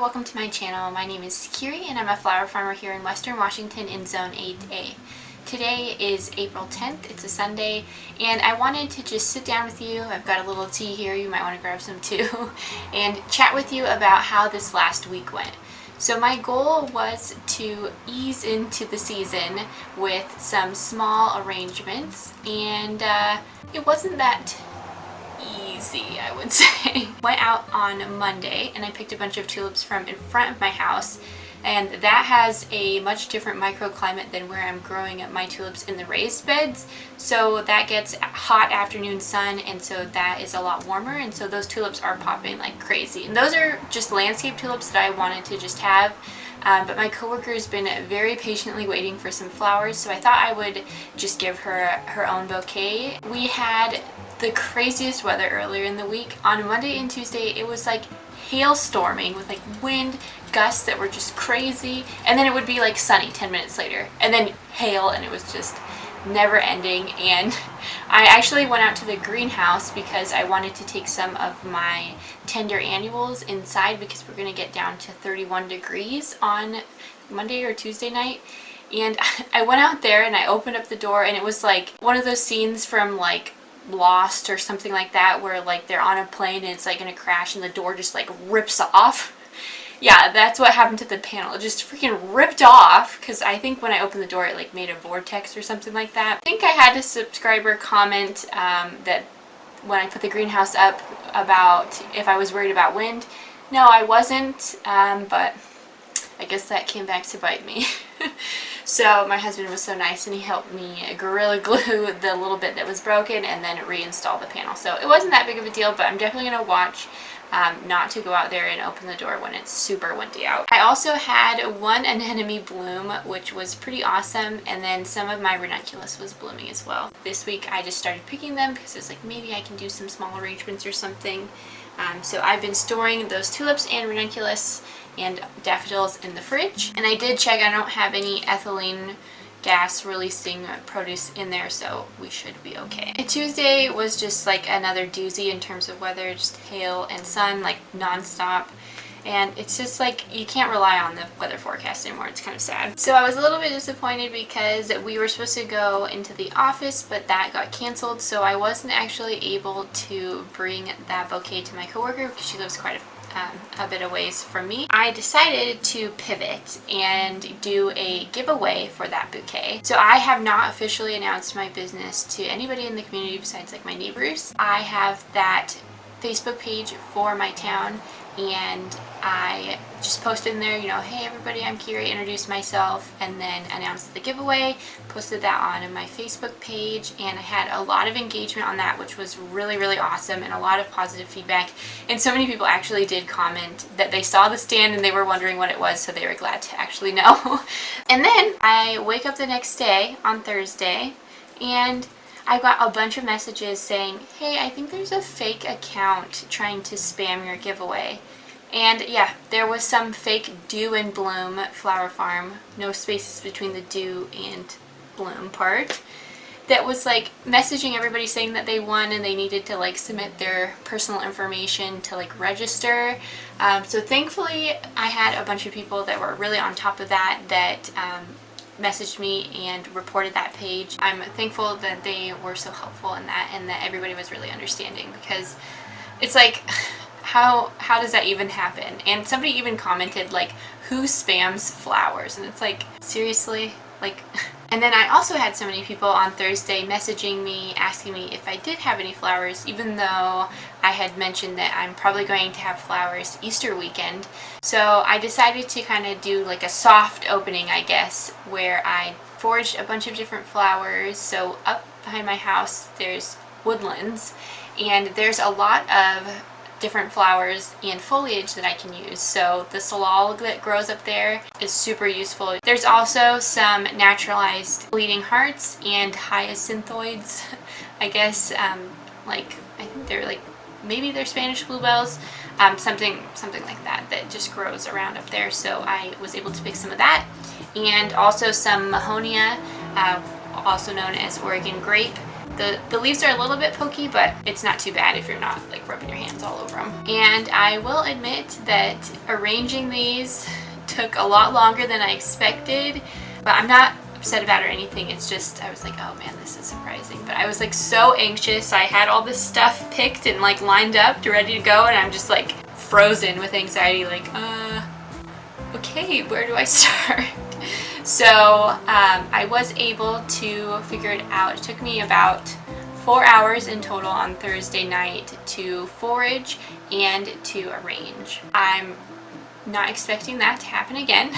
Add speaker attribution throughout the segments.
Speaker 1: welcome to my channel. My name is Kiri and I'm a flower farmer here in Western Washington in Zone 8A. Today is April 10th, it's a Sunday, and I wanted to just sit down with you. I've got a little tea here, you might want to grab some too, and chat with you about how this last week went. So my goal was to ease into the season with some small arrangements, and it wasn't that easy, I would say. Went out on Monday and I picked a bunch of tulips from in front of my house, and that has a much different microclimate than where I'm growing my tulips in the raised beds. So that gets hot afternoon sun, and so that is a lot warmer, and so those tulips are popping like crazy. And those are just landscape tulips that I wanted to just have. But my coworker has been very patiently waiting for some flowers, so I thought I would just give her her own bouquet. We had the craziest weather earlier in the week. On Monday and Tuesday, it was like hailstorming with like wind gusts that were just crazy, and then it would be like sunny 10 minutes later, and then hail, and it was just never ending. And I actually went out to the greenhouse because I wanted to take some of my tender annuals inside because we're going to get down to 31 degrees on Monday or Tuesday night. And I went out there and I opened up the door, and it was like one of those scenes from like Lost or something like that, where like they're on a plane and it's like gonna crash and the door just like rips off. Yeah, that's what happened to the panel. It just freaking ripped off, because I think when I opened the door it like made a vortex or something like that. I think I had a subscriber comment that when I put the greenhouse up about if I was worried about wind. No, I wasn't, but I guess that came back to bite me. So my husband was so nice and he helped me Gorilla Glue the little bit that was broken and then reinstall the panel. So it wasn't that big of a deal, but I'm definitely going to watch not to go out there and open the door when it's super windy out. I also had one anemone bloom, which was pretty awesome, and then some of my ranunculus was blooming as well. This week I just started picking them because it's like maybe I can do some small arrangements or something. So I've been storing those tulips and ranunculus and daffodils in the fridge, and I did check. I don't have any ethylene gas releasing produce in there, so we should be okay. Tuesday was just like another doozy in terms of weather, just hail and sun like non-stop, and it's just like you can't rely on the weather forecast anymore. It's kind of sad. So I was a little bit disappointed because we were supposed to go into the office, but that got canceled, so I wasn't actually able to bring that bouquet to my coworker because she lives quite a bit of ways from me. I decided to pivot and do a giveaway for that bouquet. So I have not officially announced my business to anybody in the community besides like my neighbors. I have that Facebook page for my town, and I just posted in there, you know, hey everybody, I'm Kiri, introduced myself, and then announced the giveaway, posted that on my Facebook page, and I had a lot of engagement on that, which was really, really awesome, and a lot of positive feedback. And so many people actually did comment that they saw the stand and they were wondering what it was, so they were glad to actually know. And then I wake up the next day on Thursday, and I got a bunch of messages saying, hey, I think there's a fake account trying to spam your giveaway. And yeah, there was some fake dew and bloom flower farm, no spaces between the dew and bloom part, that was like messaging everybody saying that they won and they needed to like submit their personal information to like register. So thankfully I had a bunch of people that were really on top of that messaged me and reported that page. I'm thankful that they were so helpful in that, and that everybody was really understanding, because it's like, how does that even happen? And somebody even commented like, who spams flowers? And it's like, seriously? Like, and then I also had so many people on Thursday messaging me, asking me if I did have any flowers, even though I had mentioned that I'm probably going to have flowers Easter weekend. So I decided to kind of do like a soft opening, I guess, where I foraged a bunch of different flowers. So up behind my house, there's woodlands, and there's a lot of different flowers and foliage that I can use. So the salal that grows up there is super useful. There's also some naturalized bleeding hearts and hyacinthoids, I guess, like I think they're like, maybe they're Spanish bluebells, something like that just grows around up there. So I was able to pick some of that, and also some mahonia, also known as Oregon grape, The leaves are a little bit pokey, but it's not too bad if you're not like rubbing your hands all over them. And I will admit that arranging these took a lot longer than I expected, but I'm not upset about it or anything. It's just I was like, oh man, this is surprising. But I was like so anxious. I had all this stuff picked and like lined up to ready to go, and I'm just like frozen with anxiety, like okay, where do I start? So I was able to figure it out. It took me about 4 hours in total on Thursday night to forage and to arrange. I'm not expecting that to happen again,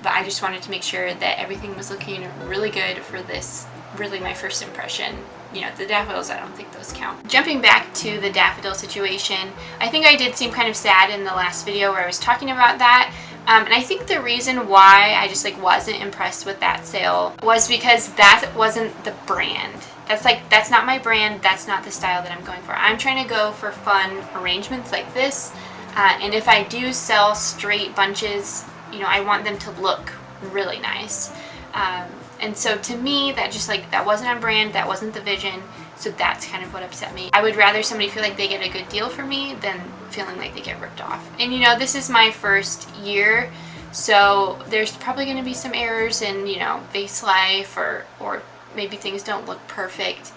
Speaker 1: but I just wanted to make sure that everything was looking really good for this, really my first impression. You know, the daffodils, I don't think those count. Jumping back to the daffodil situation, I think I did seem kind of sad in the last video where I was talking about that. And I think the reason why I just like wasn't impressed with that sale was because that wasn't the brand. That's not my brand. That's not the style that I'm going for. I'm trying to go for fun arrangements like this. And if I do sell straight bunches, you know, I want them to look really nice. And so to me, that wasn't on brand, that wasn't the vision, so that's kind of what upset me. I would rather somebody feel like they get a good deal from me than feeling like they get ripped off. And you know, this is my first year, so there's probably going to be some errors in, you know, vase life or maybe things don't look perfect.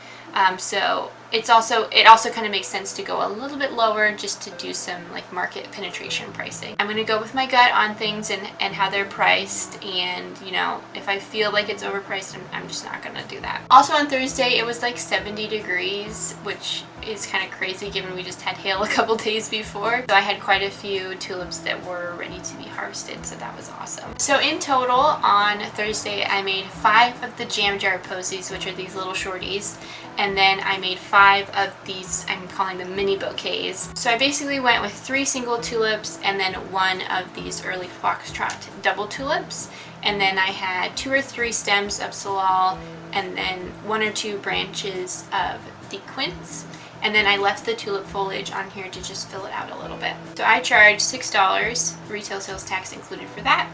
Speaker 1: So it also kind of makes sense to go a little bit lower just to do some like market penetration pricing. I'm going to go with my gut on things and how they're priced, and you know, if I feel like it's overpriced, I'm just not going to do that. Also on Thursday it was like 70 degrees, which is kind of crazy given we just had hail a couple days before. So I had quite a few tulips that were ready to be harvested, so that was awesome. So in total on Thursday I made 5 of the jam jar posies, which are these little shorties, and then I made 5 of these, I'm calling them mini bouquets. So I basically went with 3 single tulips and then 1 of these early foxtrot double tulips, and then I had 2 or 3 stems of salal and then 1 or 2 branches of the quince. And then I left the tulip foliage on here to just fill it out a little bit. So I charged $6, retail sales tax included for that.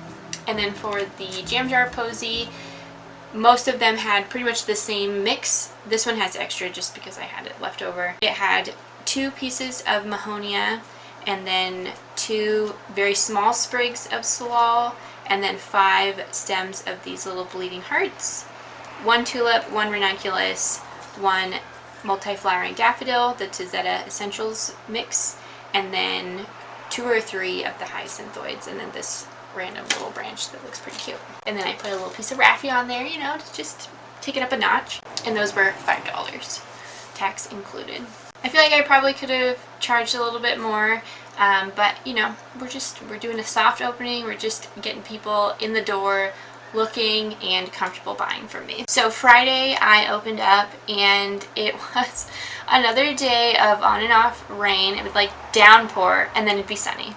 Speaker 1: And then for the jam jar posy, most of them had pretty much the same mix. This one has extra just because I had it left over. It had 2 pieces of mahonia, and then 2 very small sprigs of salal, and then 5 stems of these little bleeding hearts, 1 tulip, 1 ranunculus, 1 multi-flowering daffodil, the Tizetta Essentials mix, and then 2 or 3 of the hyacinthoids, and then this random little branch that looks pretty cute. And then I put a little piece of raffia on there, you know, to just take it up a notch. And those were $5, tax included. I feel like I probably could have charged a little bit more, but you know, we're doing a soft opening. We're just getting people in the door looking and comfortable buying from me. So Friday I opened up and it was another day of on and off rain. It would like downpour and then it'd be sunny.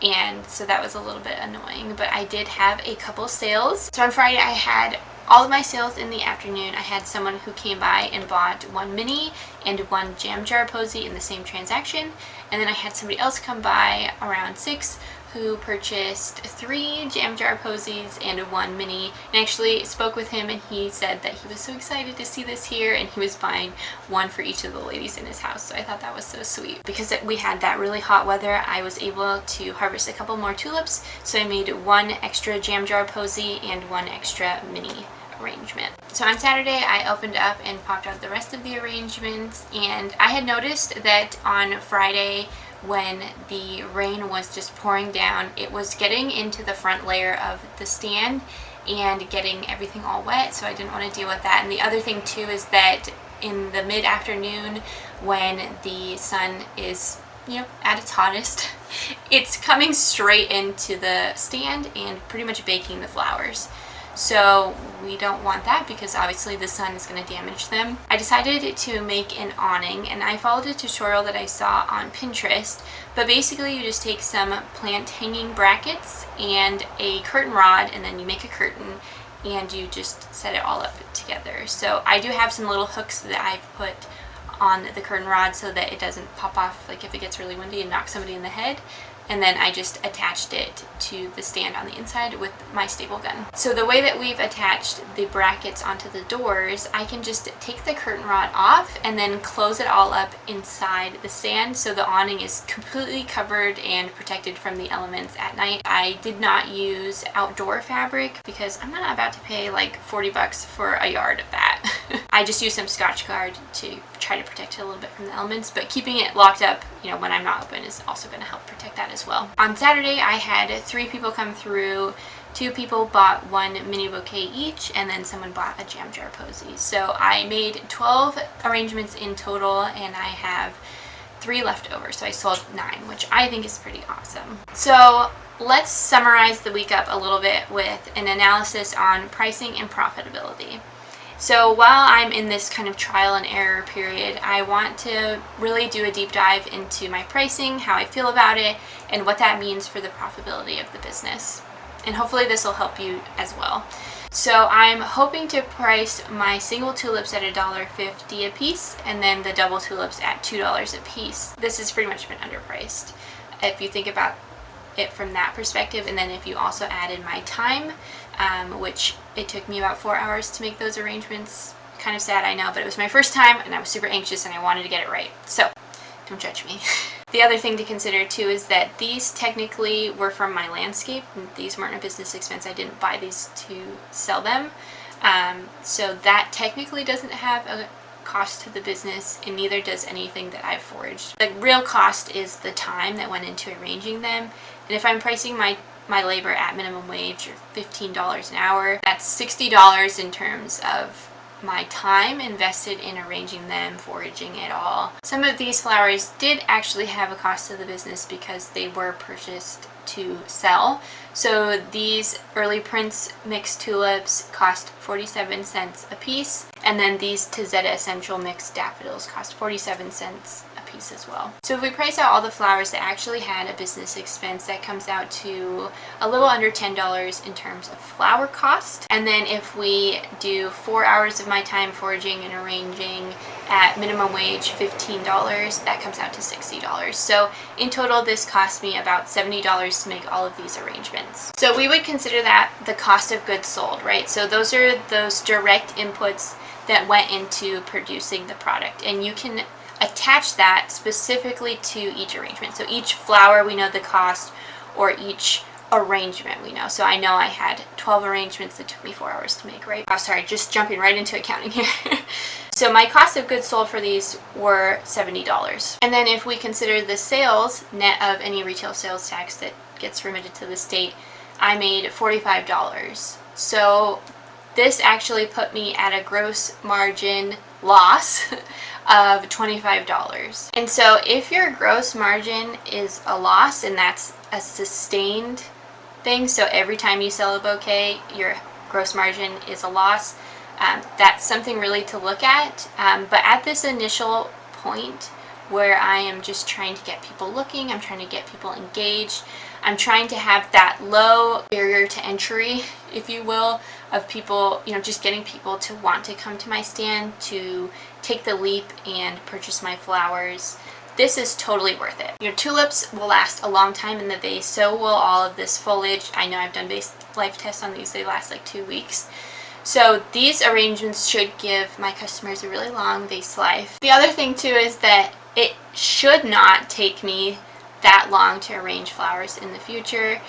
Speaker 1: And so that was a little bit annoying, but I did have a couple sales. So on Friday I had all of my sales in the afternoon. I had someone who came by and bought 1 mini and 1 jam jar posy in the same transaction. And then I had somebody else come by around 6 who purchased 3 jam jar posies and 1 mini, and actually spoke with him and he said that he was so excited to see this here and he was buying 1 for each of the ladies in his house. So I thought that was so sweet. Because we had that really hot weather, I was able to harvest a couple more tulips, so I made 1 extra jam jar posy and 1 extra mini arrangement. So on Saturday I opened up and popped out the rest of the arrangements, and I had noticed that on Friday when the rain was just pouring down, it was getting into the front layer of the stand and getting everything all wet, so I didn't want to deal with that. And the other thing too is that in the mid-afternoon when the sun is, you know, at its hottest, it's coming straight into the stand and pretty much baking the flowers. So we don't want that because obviously the sun is going to damage them. I decided to make an awning, and I followed a tutorial that I saw on Pinterest, but basically you just take some plant hanging brackets and a curtain rod, and then you make a curtain and you just set it all up together. So I do have some little hooks that I've put on the curtain rod so that it doesn't pop off like if it gets really windy and knock somebody in the head. and then I just attached it to the stand on the inside with my staple gun. So the way that we've attached the brackets onto the doors, I can just take the curtain rod off and then close it all up inside the stand so the awning is completely covered and protected from the elements at night. I did not use outdoor fabric because I'm not about to pay like 40 bucks for a yard of that. I just used some Scotch Guard to try to protect it a little bit from the elements, but keeping it locked up, you know, when I'm not open is also going to help protect that as well. On Saturday, I had 3 people come through. 2 people bought 1 mini bouquet each, and then someone bought a jam jar posy. So I made 12 arrangements in total, and I have 3 left over. So I sold 9, which I think is pretty awesome. So let's summarize the week up a little bit with an analysis on pricing and profitability. So while I'm in this kind of trial and error period, I want to really do a deep dive into my pricing, how I feel about it, and what that means for the profitability of the business. And hopefully this will help you as well. So I'm hoping to price my single tulips at $1.50 a piece, and then the double tulips at $2 a piece. This has pretty much been underpriced if you think about it from that perspective, and then if you also added my time, which it took me about 4 hours to make those arrangements. Kind of sad, I know, but it was my first time and I was super anxious and I wanted to get it right. So don't judge me. The other thing to consider too is that these technically were from my landscape. These weren't a business expense. I didn't buy these to sell them. So that technically doesn't have a cost to the business, and neither does anything that I've foraged. The real cost is the time that went into arranging them. And if I'm pricing my labor at minimum wage, or $15 an hour, that's $60 in terms of my time invested in arranging them, foraging it all. Some of these flowers did actually have a cost to the business because they were purchased to sell. So these Early Prince mixed tulips cost 47 cents a piece, and then these Tazetta Essential mixed daffodils cost 47 cents a piece as well. So if we price out all the flowers that actually had a business expense, that comes out to a little under $10 in terms of flower cost. And then if we do 4 hours of my time foraging and arranging at minimum wage $15, that comes out to $60. So in total, this cost me about $70 to make all of these arrangements. So we would consider that the cost of goods sold, right? So those are those direct inputs that went into producing the product, and you can attach that specifically to each arrangement. So each flower we know the cost, or each arrangement we know. So I know I had 12 arrangements that took me 4 hours to make, right? Oh, sorry, just jumping right into accounting here. So my cost of goods sold for these were $70. And then if we consider the sales net of any retail sales tax that gets remitted to the state, I made $45. So this actually put me at a gross margin loss of $25. And so if your gross margin is a loss, and that's a sustained thing, so every time you sell a bouquet, your gross margin is a loss, that's something really to look at. But at this initial point where I am just trying to get people looking, I'm trying to get people engaged, I'm trying to have that low barrier to entry, if you will, of people, you know, just getting people to want to come to my stand, to take the leap and purchase my flowers. This is totally worth it. Your tulips will last a long time in the vase, so will all of this foliage. I know I've done vase life tests on these, they last like 2 weeks. So these arrangements should give my customers a really long vase life. The other thing too is that it should not take me that long to arrange flowers in the future.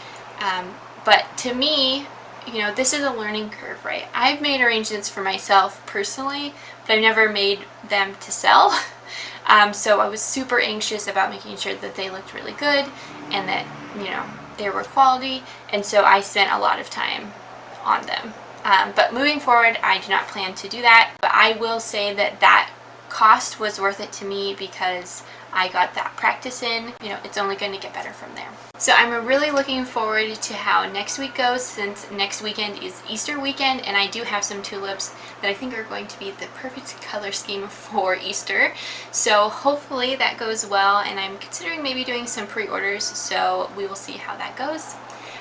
Speaker 1: But to me, you know, this is a learning curve, right? I've made arrangements for myself personally, but I've never made them to sell. So I was super anxious about making sure that they looked really good and that, you know, they were quality. And so I spent a lot of time on them. But moving forward, I do not plan to do that. But I will say that that cost was worth it to me because I got that practice in. You know, it's only going to get better from there. So I'm really looking forward to how next week goes, since next weekend is Easter weekend, and I do have some tulips that I think are going to be the perfect color scheme for Easter. So hopefully that goes well, and I'm considering maybe doing some pre-orders, so we will see how that goes.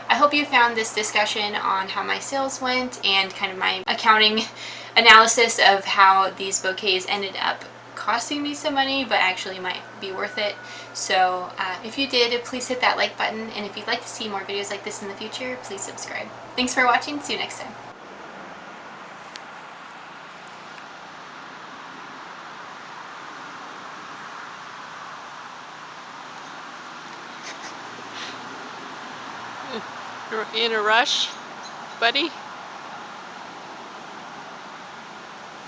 Speaker 1: I hope you found this discussion on how my sales went and kind of my accounting analysis of how these bouquets ended up costing me some money, but actually might be worth it. So if you did, please hit that like button, and if you'd like to see more videos like this in the future, please subscribe. Thanks for watching. See you next time.
Speaker 2: You're in a rush, buddy?